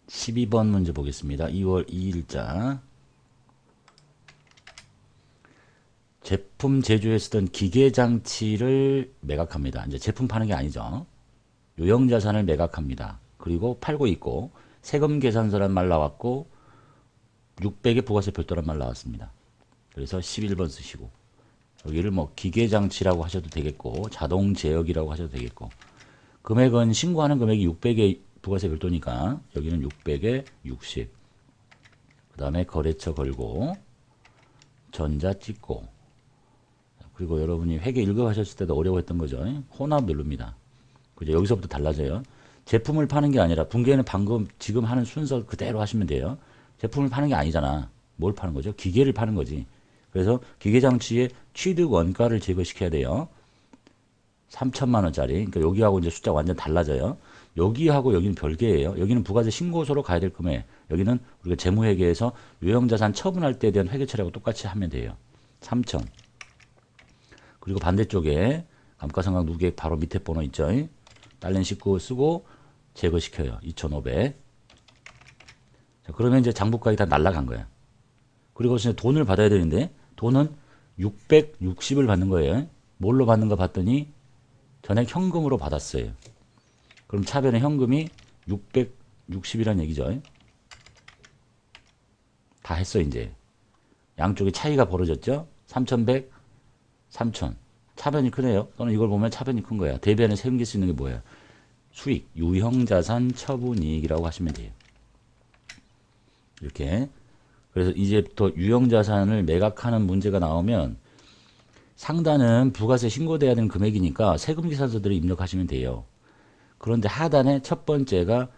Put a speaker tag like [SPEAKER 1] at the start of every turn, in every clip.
[SPEAKER 1] 12번 문제 보겠습니다. 2월 2일자. 제품 제조에 쓰던 기계장치를 매각합니다. 이제 제품 파는 게 아니죠. 유형자산을 매각합니다. 그리고 팔고 있고 세금 계산서란 말 나왔고 600의 부가세 별도란 말 나왔습니다. 그래서 11번 쓰시고 여기를 뭐 기계장치라고 하셔도 되겠고 자동 제어기라고 하셔도 되겠고 금액은 신고하는 금액이 600의 부가세 별도니까 여기는 600에 60. 그 다음에 거래처 걸고 전자 찍고 그리고 여러분이 회계 1급 하셨을 때도 어려워했던 거죠. 혼합 누릅니다. 그죠? 여기서부터 달라져요. 제품을 파는 게 아니라 분계는 방금 지금 하는 순서 그대로 하시면 돼요. 제품을 파는 게 아니잖아. 뭘 파는 거죠? 기계를 파는 거지. 그래서 기계장치의 취득 원가를 제거시켜야 돼요. 3천만 원짜리. 그러니까 여기하고 이제 숫자 완전 달라져요. 여기하고 여기는 별개예요. 여기는 부가세 신고서로 가야 될 금액. 여기는 우리가 재무회계에서 유형자산 처분할 때에 대한 회계 처리하고 똑같이 하면 돼요. 3천. 그리고 반대쪽에 감가상각 누계액 바로 밑에 번호 있죠. 딸린 식구 쓰고 제거시켜요. 2,500. 자, 그러면 이제 장부가액이 다 날라간 거야. 그리고 이제 돈을 받아야 되는데 돈은 660을 받는 거예요. 뭘로 받는가 봤더니 전액 현금으로 받았어요. 그럼 차변의 현금이 660이라는 얘기죠. 다 했어 이제. 양쪽에 차이가 벌어졌죠. 3,100, 3,000. 차변이 크네요. 또는 이걸 보면 차변이 큰 거야. 대변에 생길 수 있는 게 뭐야? 수익, 유형자산 처분이익이라고 하시면 돼요. 이렇게. 그래서 이제부터 유형자산을 매각하는 문제가 나오면 상단은 부가세 신고돼야 되는 금액이니까 세금계산서들을 입력하시면 돼요. 그런데 하단에 첫 번째가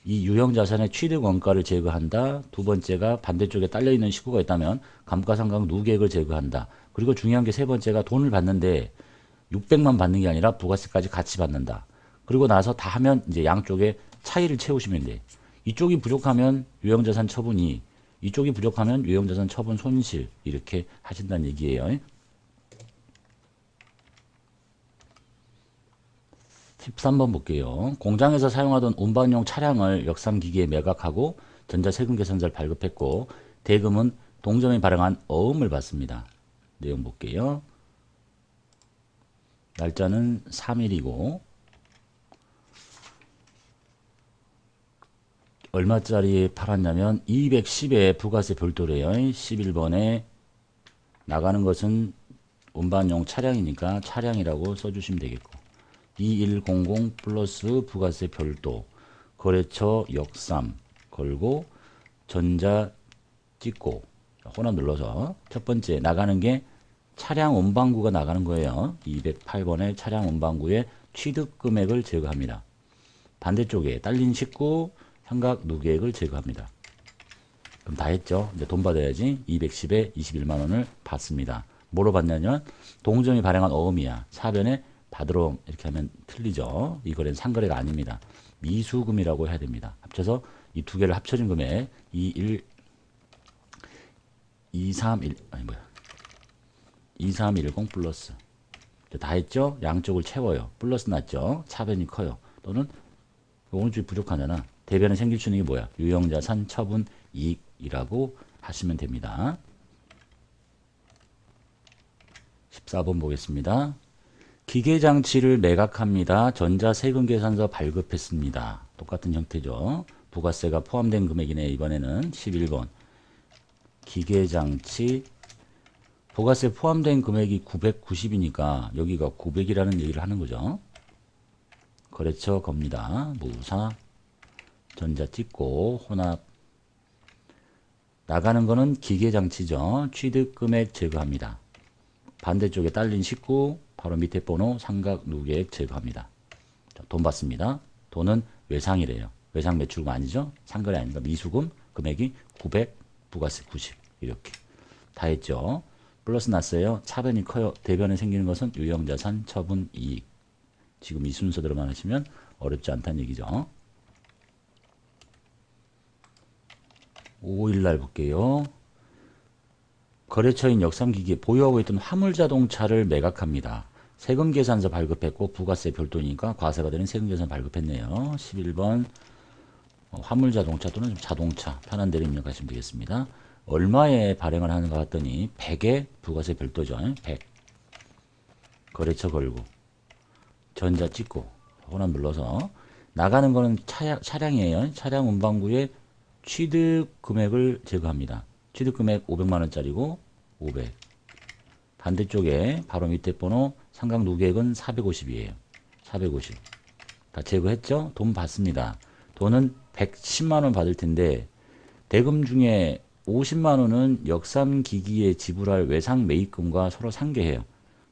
[SPEAKER 1] 이 유형자산의 취득 원가를 제거한다. 두 번째가 반대쪽에 딸려있는 식구가 있다면 감가상각 누계액을 제거한다. 그리고 중요한 게 세 번째가 돈을 받는데 600만 받는 게 아니라 부가세까지 같이 받는다. 그리고 나서 다 하면 이제 양쪽에 차이를 채우시면 돼. 이쪽이 부족하면 유형자산 처분이, 이쪽이 부족하면 유형자산 처분 손실 이렇게 하신다는 얘기예요. 13번 볼게요. 공장에서 사용하던 운반용 차량을 역삼기기에 매각하고 전자세금계산서를 발급했고 대금은 동점이 발행한 어음을 받습니다. 내용 볼게요. 날짜는 3일이고 얼마짜리 팔았냐면 210에 부가세 별도래요. 11번에 나가는 것은 운반용 차량이니까 차량이라고 써주시면 되겠고 2100 플러스 부가세 별도 거래처 역삼 걸고 전자 찍고 혼합 눌러서 첫 번째 나가는 게 차량 운반구가 나가는 거예요. 208번의 차량 운반구의 취득 금액을 제거합니다. 반대쪽에 딸린 식구 현각 누계액을 제거합니다. 그럼 다 했죠. 이제 돈 받아야지. 210에 21만 원을 받습니다. 뭐로 받냐면 동점이 발행한 어음이야. 사변에 받으러 이렇게 하면 틀리죠. 이 거래는 상거래가 아닙니다. 미수금이라고 해야 됩니다. 합쳐서 이 두 개를 합쳐진 금액 2310 플러스 다 했죠? 양쪽을 채워요. 플러스 났죠? 차변이 커요. 또는 오른쪽이 부족하잖아. 대변에 생길 수 있는 게 뭐야? 유형자산 처분 이익이라고 하시면 됩니다. 14번 보겠습니다. 기계장치를 매각합니다. 전자세금계산서 발급했습니다. 똑같은 형태죠. 부가세가 포함된 금액이네. 이번에는 11번. 기계장치 부가세 포함된 금액이 990이니까 여기가 900이라는 얘기를 하는 거죠. 거래처 겁니다. 무사 전자 찍고 혼합 나가는 거는 기계장치죠. 취득금액 제거합니다. 반대쪽에 딸린 식구 바로 밑에 번호 상각 누계액 제거합니다. 자, 돈 받습니다. 돈은 외상이래요. 외상 매출금 아니죠? 상거래 아닌가? 미수금 금액이 900 부가세 90 이렇게 다 했죠. 플러스 났어요. 차변이 커요. 대변에 생기는 것은 유형자산 처분 이익. 지금 이 순서대로만 하시면 어렵지 않다는 얘기죠. 5일날 볼게요. 거래처인 역삼기기에 보유하고 있던 화물자동차를 매각합니다. 세금계산서 발급했고 부가세 별도니까 과세가 되는 세금계산 발급했네요. 11번 화물 자동차 또는 자동차 편한 대로 입력하시면 되겠습니다. 얼마에 발행을 하는가 했더니 100에 부가세 별도죠. 100. 거래처 걸고 전자 찍고 호남 눌러서 나가는 거는 차량이에요. 차량 운반구의 취득 금액을 제거합니다. 취득 금액 500만 원짜리고 500. 반대쪽에 바로 밑에 번호 상각 누계액은 450이에요. 450. 다 제거했죠? 돈 받습니다. 돈은 110만 원 받을 텐데 대금 중에 50만 원은 역삼기기에 지불할 외상 매입금과 서로 상계해요.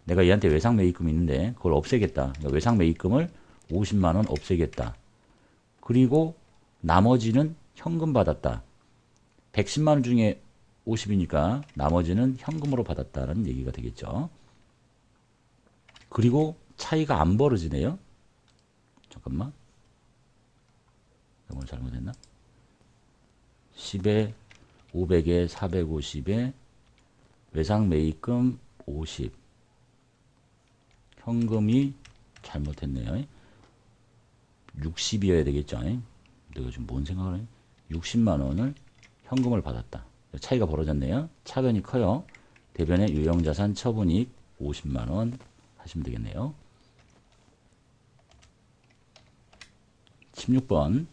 [SPEAKER 1] 내가 얘한테 외상 매입금이 있는데 그걸 없애겠다. 그러니까 외상 매입금을 50만 원 없애겠다. 그리고 나머지는 현금 받았다. 110만 원 중에 50이니까 나머지는 현금으로 받았다는 얘기가 되겠죠. 그리고 차이가 안 벌어지네요. 잠깐만. 이걸 잘못했나? 10에 500에 450에 외상 매입금 50. 현금이 잘못했네요. 60이어야 되겠죠. 내가 지금 뭔 생각을 해? 60만 원을 현금을 받았다. 차이가 벌어졌네요. 차변이 커요. 대변의 유형자산 처분이익 50만 원 하시면 되겠네요. 16번.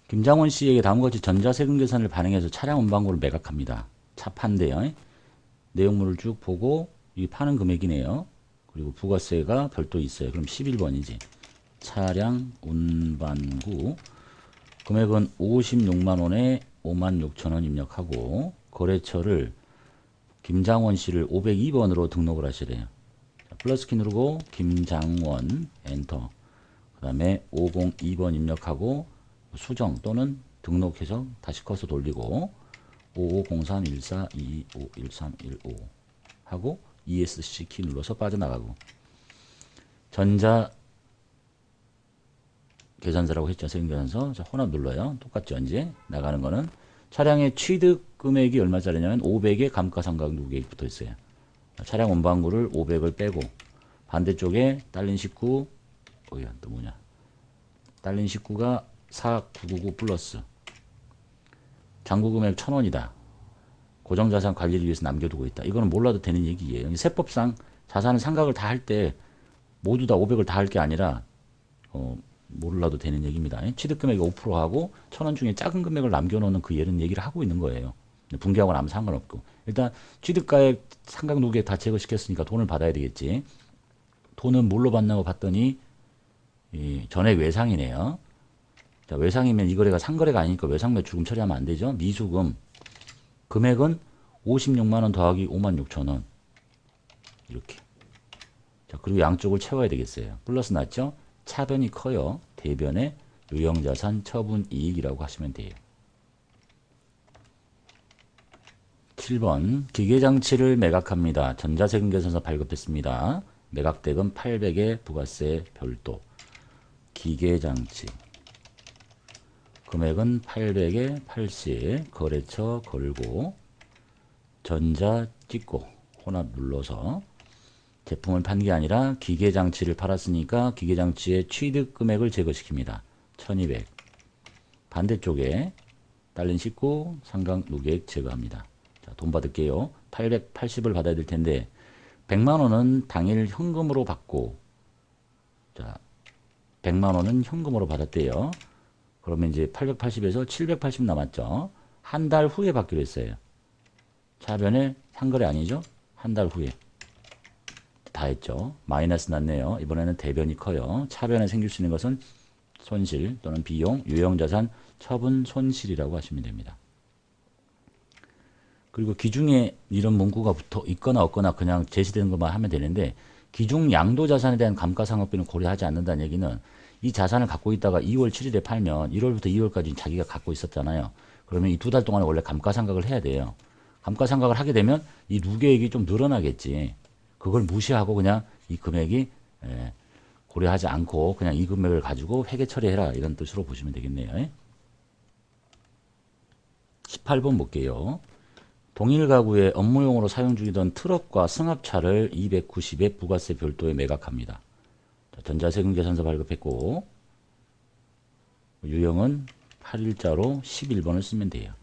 [SPEAKER 1] 김장원 씨에게 다음과 같이 전자세금 계산을 반영해서 차량 운반구를 매각합니다. 차 판대요. 내용물을 쭉 보고 이 파는 금액이네요. 그리고 부가세가 별도 있어요. 그럼 11번이지. 차량 운반구 금액은 56만 원에 5만 6천 원 입력하고 거래처를 김장원 씨를 502번으로 등록을 하시래요. 플러스 키 누르고 김장원 엔터. 그 다음에 502번 입력하고 수정 또는 등록해서 다시 커서 돌리고 550314251315 하고 ESC 키 눌러서 빠져나가고 전자 계산서라고 했죠. 세금계산서. 자, 혼합 눌러요. 똑같죠. 이제 나가는 거는 차량의 취득 금액이 얼마짜리냐면 500에 감가상각 누계액 붙어 있어요. 차량 운반구를 500을 빼고 반대쪽에 딸린 식구 또 뭐냐? 딸린 식구가 4999 플러스 잔고금액 1000원이다. 고정자산 관리를 위해서 남겨두고 있다. 이거는 몰라도 되는 얘기예요. 세법상 자산을 상각을 다 할 때 모두 다 500을 다 할 게 아니라 몰라도 되는 얘기입니다. 취득금액이 5%하고 1000원 중에 작은 금액을 남겨놓는 그 예는 얘기를 하고 있는 거예요. 분기하고는 아무 상관없고 일단 취득가액 상각 누계 다 제거시켰으니까 돈을 받아야 되겠지. 돈은 뭘로 받냐고 봤더니 전액 외상이네요. 자, 외상이면 이 거래가 상거래가 아니니까 외상 매출금 처리하면 안 되죠. 미수금 금액은 56만 원 더하기 5만 6천 원 이렇게. 자, 그리고 양쪽을 채워야 되겠어요. 플러스 났죠? 차변이 커요. 대변의 유형자산 처분이익이라고 하시면 돼요. 7번 기계장치를 매각합니다. 전자세금계산서 발급됐습니다. 매각대금 800에 부가세 별도. 기계장치 금액은 800에 80 거래처 걸고 전자 찍고 혼합 눌러서 제품을 판 게 아니라 기계장치를 팔았으니까 기계장치의 취득 금액을 제거시킵니다. 1200 반대쪽에 딸린 식구 상각 누계액 제거합니다. 자, 돈 받을게요. 880을 받아야 될 텐데 100만 원은 당일 현금으로 받고 자 100만 원은 현금으로 받았대요. 그러면 이제 880에서 780 남았죠. 한 달 후에 받기로 했어요. 차변에 상거래 아니죠? 한 달 후에. 다 했죠. 마이너스 났네요. 이번에는 대변이 커요. 차변에 생길 수 있는 것은 손실 또는 비용, 유형자산, 처분, 손실이라고 하시면 됩니다. 그리고 기중에 이런 문구가 붙어 있거나 없거나 그냥 제시되는 것만 하면 되는데 기중 양도자산에 대한 감가상각비는 고려하지 않는다는 얘기는 이 자산을 갖고 있다가 2월 7일에 팔면 1월부터 2월까지 자기가 갖고 있었잖아요. 그러면 이 2달 동안에 원래 감가상각을 해야 돼요. 감가상각을 하게 되면 이 누계액이 좀 늘어나겠지. 그걸 무시하고 그냥 이 금액이 고려하지 않고 그냥 이 금액을 가지고 회계 처리해라 이런 뜻으로 보시면 되겠네요. 18번 볼게요. 동일 가구에 업무용으로 사용 중이던 트럭과 승합차를 290에 부가세 별도에 매각합니다. 전자세금계산서 발급했고 유형은 8일자로 11번을 쓰면 돼요.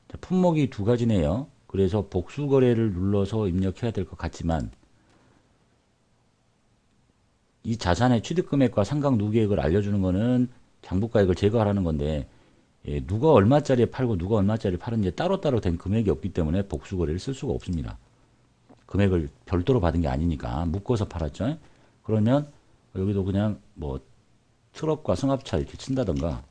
[SPEAKER 1] 자, 품목이 두 가지네요. 그래서 복수거래를 눌러서 입력해야 될 것 같지만 이 자산의 취득금액과 상각 누계액을 알려주는 거는 장부가액을 제거하라는 건데 누가 얼마짜리에 팔고 누가 얼마짜리 파는지 따로따로 된 금액이 없기 때문에 복수거래를 쓸 수가 없습니다. 금액을 별도로 받은 게 아니니까 묶어서 팔았죠. 그러면 여기도 그냥 뭐 트럭과 승합차 이렇게 친다던가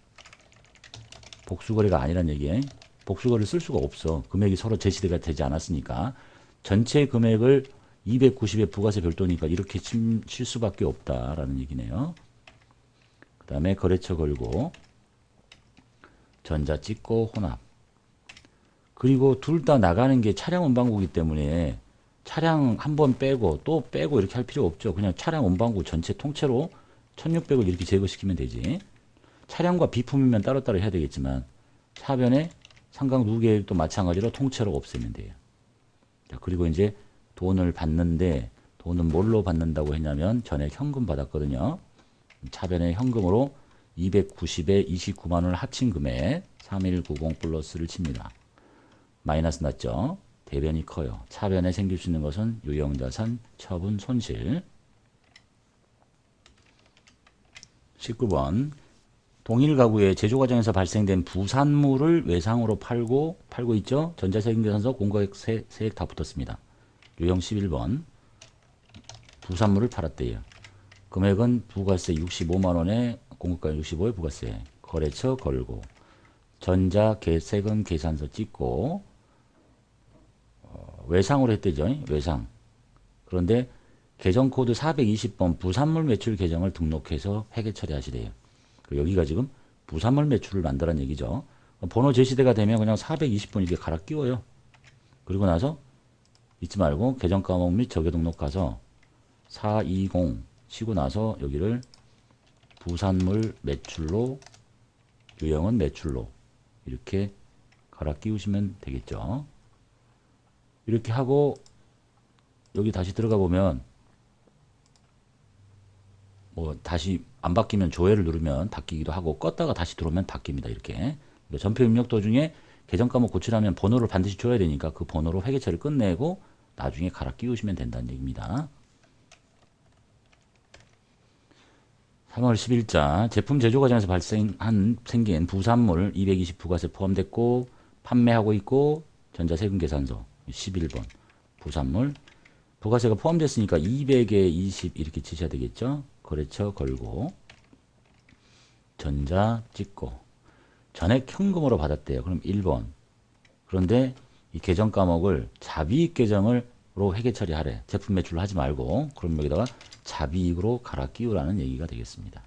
[SPEAKER 1] 복수거래가 아니란 얘기에 복수거래를 쓸 수가 없어. 금액이 서로 제시가 되지 않았으니까 전체 금액을 290에 부가세 별도니까 이렇게 칠 수밖에 없다라는 얘기네요. 그 다음에 거래처 걸고 전자 찍고 혼합. 그리고 둘 다 나가는 게 차량 운반구이기 때문에 차량 한 번 빼고 또 빼고 이렇게 할 필요 없죠. 그냥 차량 운반구 전체 통째로 1600을 이렇게 제거시키면 되지. 차량과 비품이면 따로따로 해야 되겠지만 차변에 상각 누계액도 마찬가지로 통째로 없애면 돼요. 자, 그리고 이제 돈을 받는데 돈은 뭘로 받는다고 했냐면 전에 현금 받았거든요. 차변에 현금으로 290에 29만 원을 합친 금액 3190 플러스를 칩니다. 마이너스 났죠. 대변이 커요. 차변에 생길 수 있는 것은 유형자산, 처분, 손실. 19번 동일 가구의 제조 과정에서 발생된 부산물을 외상으로 팔고 있죠. 전자세금계산서 공과액 세액 다 붙었습니다. 유형 11번 부산물을 팔았대요. 금액은 부가세 65만 원에 공급가 65에 부가세. 거래처 걸고 전자 세금 계산서 찍고 외상으로 했대죠. 외상. 그런데 계정코드 420번 부산물 매출 계정을 등록해서 회계 처리하시래요. 여기가 지금 부산물 매출을 만들라는 얘기죠. 번호 제시대가 되면 그냥 420번 이렇게 갈아 끼워요. 그리고 나서 잊지 말고 계정 과목 및 적용 등록 가서 420 치고 나서 여기를 부산물 매출로 유형은 매출로 이렇게 갈아 끼우시면 되겠죠. 이렇게 하고 여기 다시 들어가 보면 뭐 다시 안 바뀌면 조회를 누르면 바뀌기도 하고 껐다가 다시 들어오면 바뀝니다. 이렇게 전표 입력 도중에 계정 과목 고치려면 번호를 반드시 줘야 되니까 그 번호로 회계 처리 끝내고 나중에 갈아 끼우시면 된다는 얘기입니다. 3월 10일자 제품 제조 과정에서 생긴 부산물 220 부가세 포함됐고 판매하고 있고 전자세금 계산서 11번 부산물 부가세가 포함됐으니까 200에 20 이렇게 치셔야 되겠죠. 거래처 걸고 전자 찍고 전액 현금으로 받았대요. 그럼 1번. 그런데 이 계정 과목을 자비익 계정으로 회계 처리하래. 제품 매출로 하지 말고 그럼 여기다가 자비익으로 갈아 끼우라는 얘기가 되겠습니다.